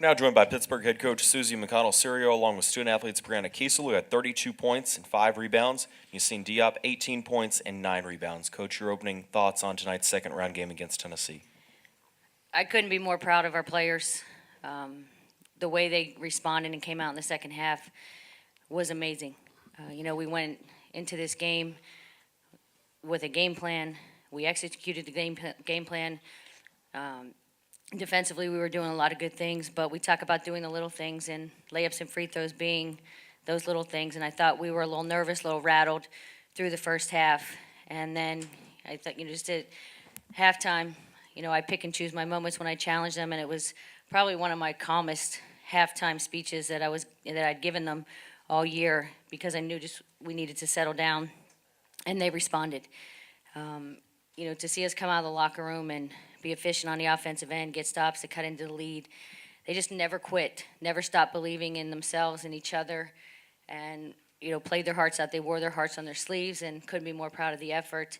Now joined by Pittsburgh head coach Susie McConnell-Serio, along with student athletes Brianna Kiesel, who had 32 points and 5 rebounds. Yassine Diop, 18 points and 9 rebounds. Coach, your opening thoughts on tonight's second-round game against Tennessee? I couldn't be more proud of our players. The way they responded and came out in the second half was amazing. We went into this game with a game plan. We executed the game plan. Defensively, we were doing a lot of good things, but we talk about doing the little things, and layups and free throws being those little things. And I thought we were a little nervous, a little rattled through the first half. And then I thought, just at halftime, I pick and choose my moments when I challenge them, and it was probably one of my calmest halftime speeches that I'd given them all year, because I knew just we needed to settle down, and they responded. To see us come out of the locker room and be efficient on the offensive end, get stops to cut into the lead. They just never quit, never stopped believing in themselves and each other, and played their hearts out. They wore their hearts on their sleeves, and couldn't be more proud of the effort.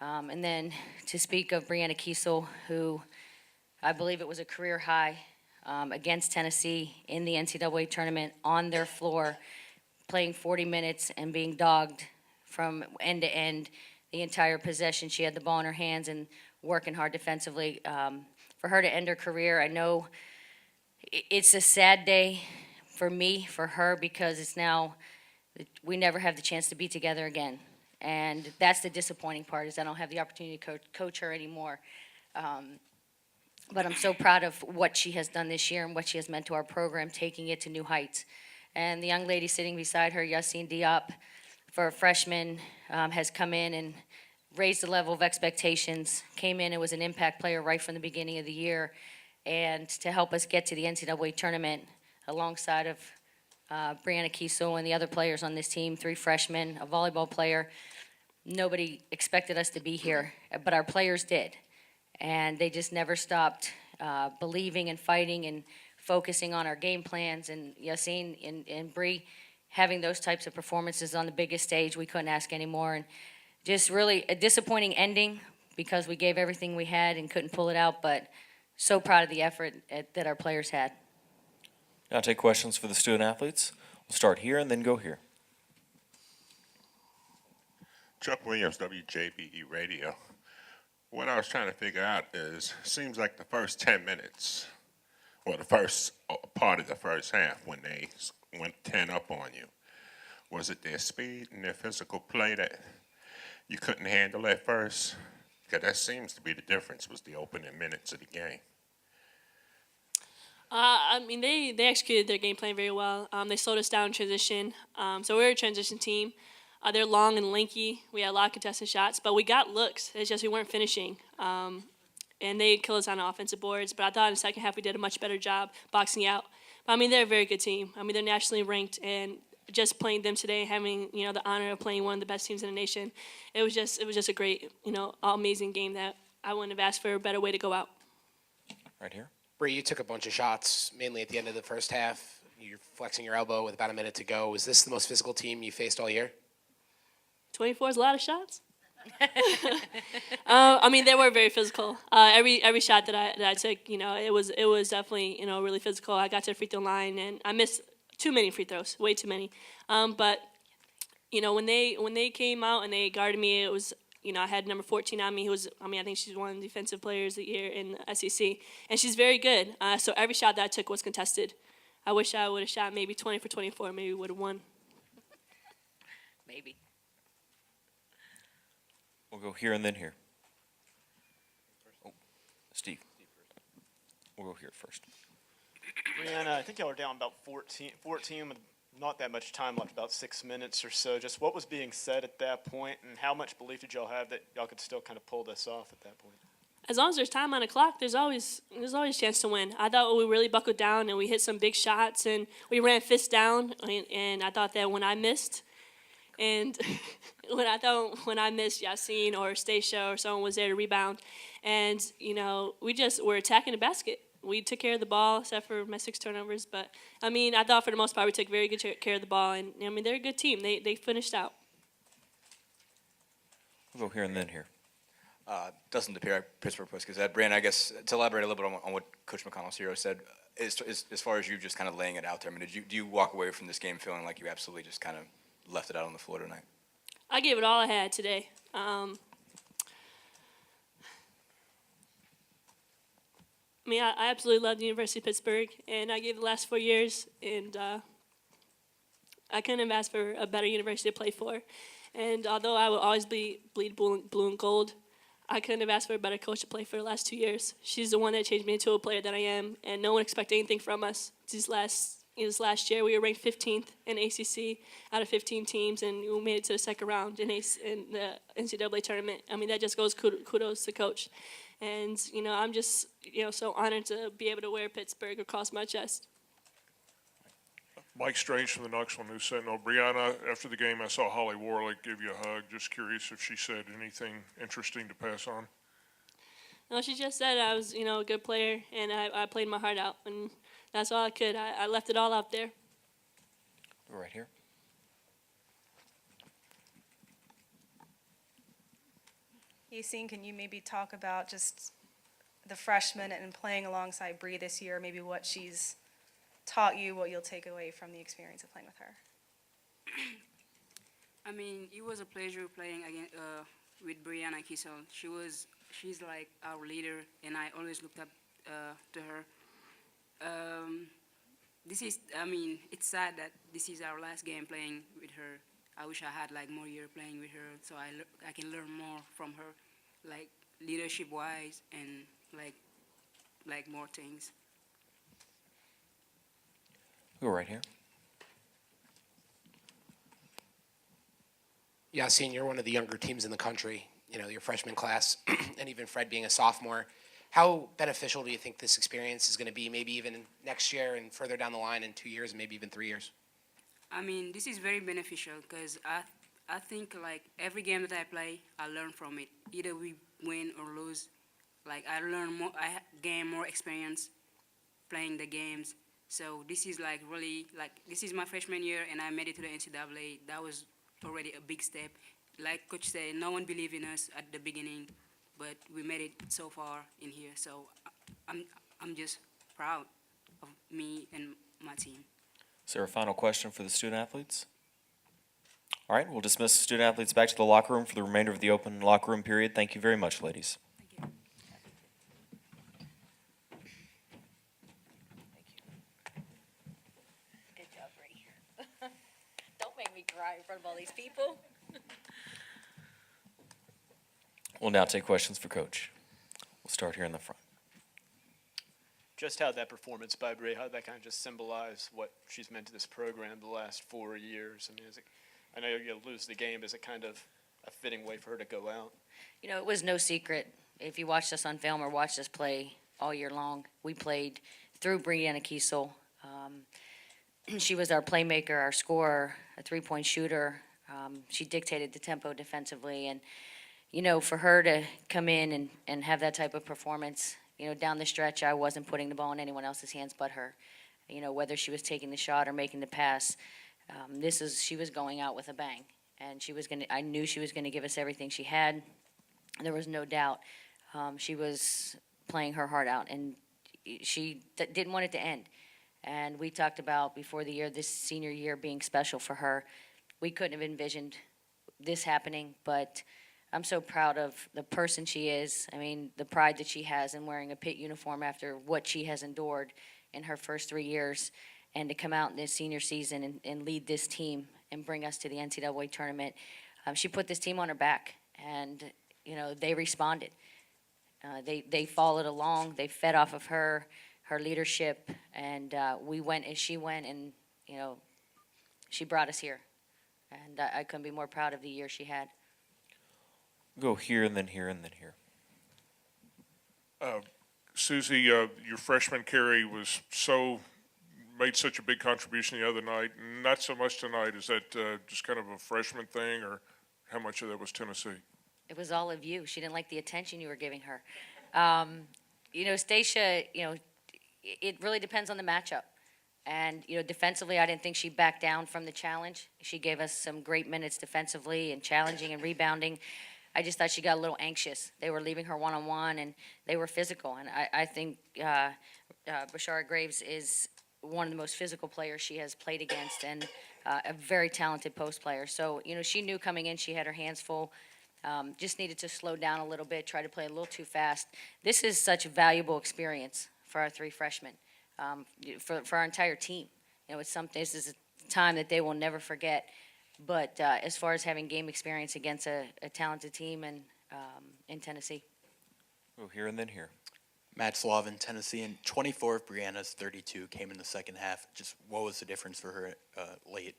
And then to speak of Brianna Kiesel, who I believe it was a career high against Tennessee in the NCAA tournament on their floor, playing 40 minutes and being dogged from end to end the entire possession. She had the ball in her hands and working hard defensively. For her to end her career, I know it's a sad day for me, for her, because it's now we never have the chance to be together again. And that's the disappointing part, is I don't have the opportunity to coach her anymore. But I'm so proud of what she has done this year and what she has meant to our program, taking it to new heights. And the young lady sitting beside her, Yassine Diop, for a freshman, has come in and raised the level of expectations, came in and was an impact player right from the beginning of the year, and to help us get to the NCAA tournament alongside of Brianna Kiesel and the other players on this team, 3 freshmen, a volleyball player. Nobody expected us to be here, but our players did. And they just never stopped believing and fighting and focusing on our game plans. And Yassine and Bree having those types of performances on the biggest stage, we couldn't ask anymore. And just really a disappointing ending, because we gave everything we had and couldn't pull it out, but so proud of the effort that our players had. Now take questions for the student athletes. We'll start here and then go here. Chuck Williams, WJBE Radio. What I was trying to figure out is, seems like the first 10 minutes, or the first part of the first half, when they went 10 up on you, was it their speed and their physical play that you couldn't handle at first? Because that seems to be the difference, was the opening minutes of the game. They executed their game plan very well. They slowed us down in transition. So we're a transition team. They're long and lanky. We had a lot of contested shots, but we got looks. It's just we weren't finishing. And they killed us on the offensive boards. But I thought in the second half we did a much better job boxing out. But, they're a very good team. They're nationally ranked, and just playing them today, having the honor of playing one of the best teams in the nation, it was just a great, amazing game that I wouldn't have asked for a better way to go out. Right here. Bree, you took a bunch of shots, mainly at the end of the first half. You're flexing your elbow with about a minute to go. Was this the most physical team you faced all year? 24 is a lot of shots. They were very physical. Every shot that I took, it was definitely, really physical. I got to the free throw line, and I missed too many free throws, way too many. But when they came out and they guarded me, it was, I had number 14 on me, who was, I think she's one of the defensive players of the year in the SEC, and she's very good. So every shot that I took was contested. I wish I would have shot maybe 20 for 24, maybe would have won. Maybe. We'll go here and then here. Oh, Steve. We'll go here first. Brianna, I think y'all are down about 14 with not that much time left, about 6 minutes or so. Just what was being said at that point, and how much belief did y'all have that y'all could still kind of pull this off at that point? As long as there's time on the clock, there's always a chance to win. I thought we really buckled down and we hit some big shots and we ran fists down. And I thought that when I missed, and when I missed Yassine or Stacia or someone was there to rebound, and we just were attacking the basket. We took care of the ball, except for my 6 turnovers. But I thought for the most part we took very good care of the ball, and they're a good team. They finished out. We'll go here and then here. Dustin DePere, Pittsburgh Post Gazette. Brandon, I guess to elaborate a little bit on what Coach McConnell-Serio said, as far as you just kind of laying it out there, I mean, do you walk away from this game feeling like you absolutely just kind of left it out on the floor tonight? I gave it all I had today. I mean, I absolutely love the University of Pittsburgh, and I gave the last 4 years, and I couldn't have asked for a better university to play for. And although I will always bleed blue and gold, I couldn't have asked for a better coach to play for the last 2 years. She's the one that changed me into a player that I am, and no one expected anything from us. This last year, we were ranked 15th in ACC out of 15 teams, and we made it to the second round in the NCAA tournament. I mean, that just goes kudos to coach. And, I'm just, so honored to be able to wear Pittsburgh across my chest. Mike Strange from the Knoxville News Sentinel. Brianna, after the game, I saw Holly Warlick give you a hug. Just curious if she said anything interesting to pass on. No, she just said I was, a good player, and I played my heart out, and that's all I could. I left it all out there. Right here. Yassine, can you maybe talk about just the freshman and playing alongside Bree this year, maybe what she's taught you, what you'll take away from the experience of playing with her? I mean, it was a pleasure playing again with Brianna Kissel. She's like our leader, and I always looked up to her. It's sad that this is our last game playing with her. I wish I had like more year playing with her, so I can learn more from her, like leadership-wise and like more things. Go right here. Yassine, you're one of the younger teams in the country, your freshman class, and even Fred being a sophomore. How beneficial do you think this experience is going to be, maybe even next year and further down the line in 2 years, maybe even 3 years? I mean, this is very beneficial because I think like every game that I play, I learn from it. Either we win or lose, like I learn more, I gain more experience playing the games. So this is like really, like this is my freshman year and I made it to the NCAA. That was already a big step. Like Coach said, no one believed in us at the beginning, but we made it so far in here. So I'm just proud of me and my team. Is there a final question for the student athletes? All right, we'll dismiss the student athletes back to the locker room for the remainder of the open locker room period. Thank you very much, ladies. Thank you. Good job, Bree. Don't make me cry in front of all these people. We'll now take questions for Coach. We'll start here in the front. Just how that performance by Bree, how did that kind of just symbolize what she's meant to this program the last 4 years? I mean, I know you lose the game. Is it kind of a fitting way for her to go out? It was no secret. If you watched us on film or watched us play all year long, we played through Brianna Kiesel. She was our playmaker, our scorer, a three-point shooter. She dictated the tempo defensively. And, for her to come in and have that type of performance, down the stretch, I wasn't putting the ball in anyone else's hands but her. Whether she was taking the shot or making the pass, she was going out with a bang. And I knew she was gonna give us everything she had. There was no doubt. She was playing her heart out, and she didn't want it to end. And we talked about before the year, this senior year being special for her. We couldn't have envisioned this happening, but I'm so proud of the person she is. I mean, the pride that she has in wearing a Pitt uniform after what she has endured in her first 3 years, and to come out in this senior season and lead this team and bring us to the NCAA tournament. She put this team on her back, and, they responded. They followed along. They fed off of her leadership, and we went as she went, and, she brought us here. And I couldn't be more proud of the year she had. Go here and then here and then here. Susie, your freshman carry made such a big contribution the other night. Not so much tonight. Is that just kind of a freshman thing, or how much of that was Tennessee? It was all of you. She didn't like the attention you were giving her. Stacia, it really depends on the matchup. And, defensively, I didn't think she backed down from the challenge. She gave us some great minutes defensively and challenging and rebounding. I just thought she got a little anxious. They were leaving her one-on-one, and they were physical. And I think Bashara Graves is one of the most physical players she has played against, and a very talented post player. So, she knew coming in she had her hands full. Just needed to slow down a little bit, try to play a little too fast. This is such a valuable experience for our three freshmen, for our entire team. It's something. This is a time that they will never forget. But as far as having game experience against a talented team and in Tennessee. Oh, here and then here. Matt Slavin, Tennessee, and 24 of Brianna's 32 came in the second half. Just what was the difference for her late?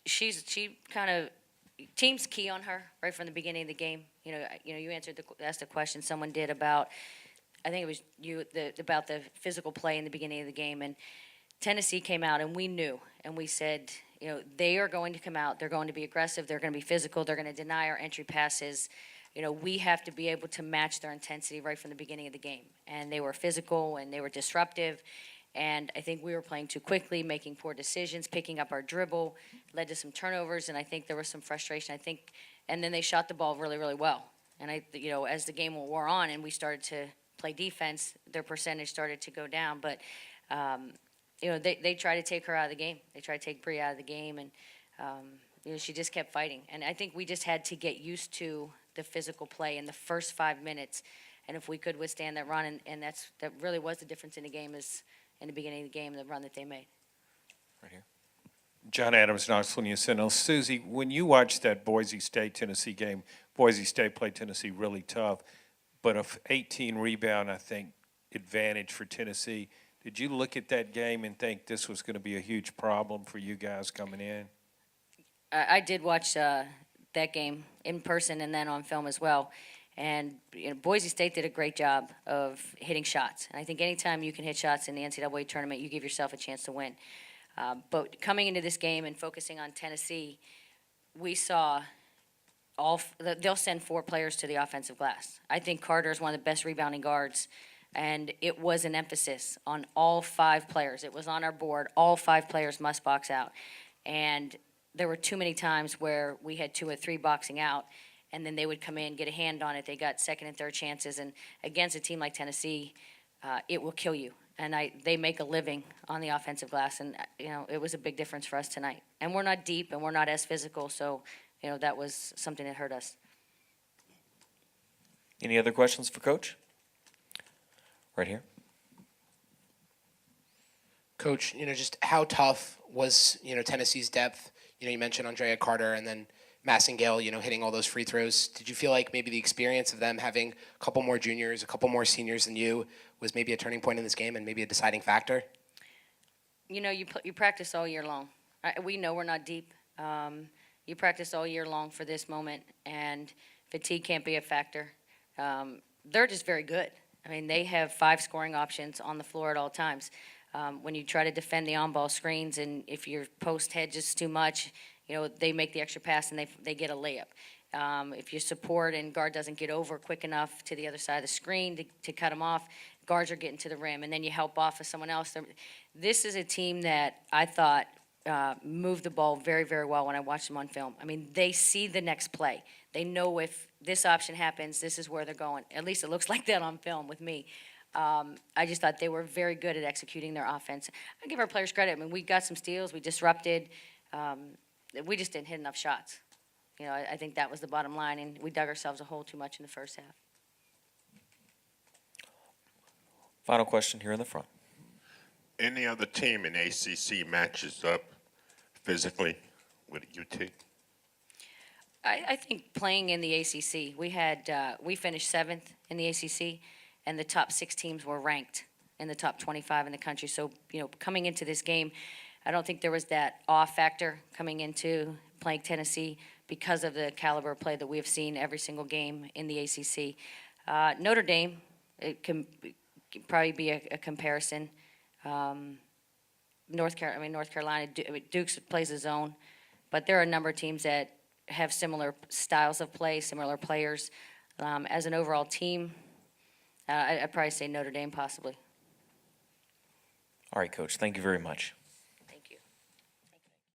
She kind of team's key on her right from the beginning of the game. You asked a question someone did about, I think it was you, about the physical play in the beginning of the game, and Tennessee came out and we knew, and we said, they are going to come out, they're going to be aggressive, they're going to be physical, they're going to deny our entry passes. We have to be able to match their intensity right from the beginning of the game. And they were physical and they were disruptive. And I think we were playing too quickly, making poor decisions, picking up our dribble, led to some turnovers, and I think there was some frustration. And then they shot the ball really, really well. And as the game wore on and we started to play defense, their percentage started to go down. But they tried to take her out of the game. They tried to take Bree out of the game, and she just kept fighting. And I think we just had to get used to the physical play in the first 5 minutes, and if we could withstand that run, and that really was the difference in the game, is in the beginning of the game, the run that they made. Right here. John Adams, Knoxville News Sentinel. Susie, when you watched that Boise State-Tennessee game, Boise State played Tennessee really tough, but a 18 rebound, I think, advantage for Tennessee. Did you look at that game and think this was going to be a huge problem for you guys coming in? I did watch that game in person and then on film as well. And Boise State did a great job of hitting shots. And I think anytime you can hit shots in the NCAA tournament, you give yourself a chance to win. But coming into this game and focusing on Tennessee, we saw they'll send 4 players to the offensive glass. I think Carter is one of the best rebounding guards. And it was an emphasis on all 5 players. It was on our board. All 5 players must box out. And there were too many times where we had 2 or 3 boxing out, and then they would come in, get a hand on it. They got second and third chances. And against a team like Tennessee, it will kill you. And they make a living on the offensive glass. And, it was a big difference for us tonight. And we're not deep, and we're not as physical. So, that was something that hurt us. Any other questions for Coach? Right here. Coach, just how tough was, Tennessee's depth? You mentioned Andrea Carter and then Massengale, hitting all those free throws. Did you feel like maybe the experience of them having a couple more juniors, a couple more seniors than you was maybe a turning point in this game and maybe a deciding factor? You practice all year long. We know we're not deep. You practice all year long for this moment, and fatigue can't be a factor. They're just very good. I mean, they have 5 scoring options on the floor at all times. When you try to defend the on-ball screens, and if your post hedges too much, they make the extra pass and they get a layup. If you support and guard doesn't get over quick enough to the other side of the screen to cut them off, guards are getting to the rim, and then you help off with someone else. This is a team that I thought moved the ball very, very well when I watched them on film. I mean, they see the next play. They know if this option happens, this is where they're going. At least it looks like that on film with me. I just thought they were very good at executing their offense. I give our players credit. I mean, we got some steals. We disrupted. We just didn't hit enough shots. I think that was the bottom line, and we dug ourselves a hole too much in the first half. Final question here in the front. Any other team in ACC matches up physically with UT? I think playing in the ACC, we finished 7th in the ACC, and the top 6 teams were ranked in the top 25 in the country. So, coming into this game, I don't think there was that awe factor coming into playing Tennessee because of the caliber of play that we have seen every single game in the ACC. Notre Dame, it can probably be a comparison. North Carolina, Duke plays his own, but there are a number of teams that have similar styles of play, similar players. As an overall team, I'd probably say Notre Dame possibly. All right, Coach. Thank you very much.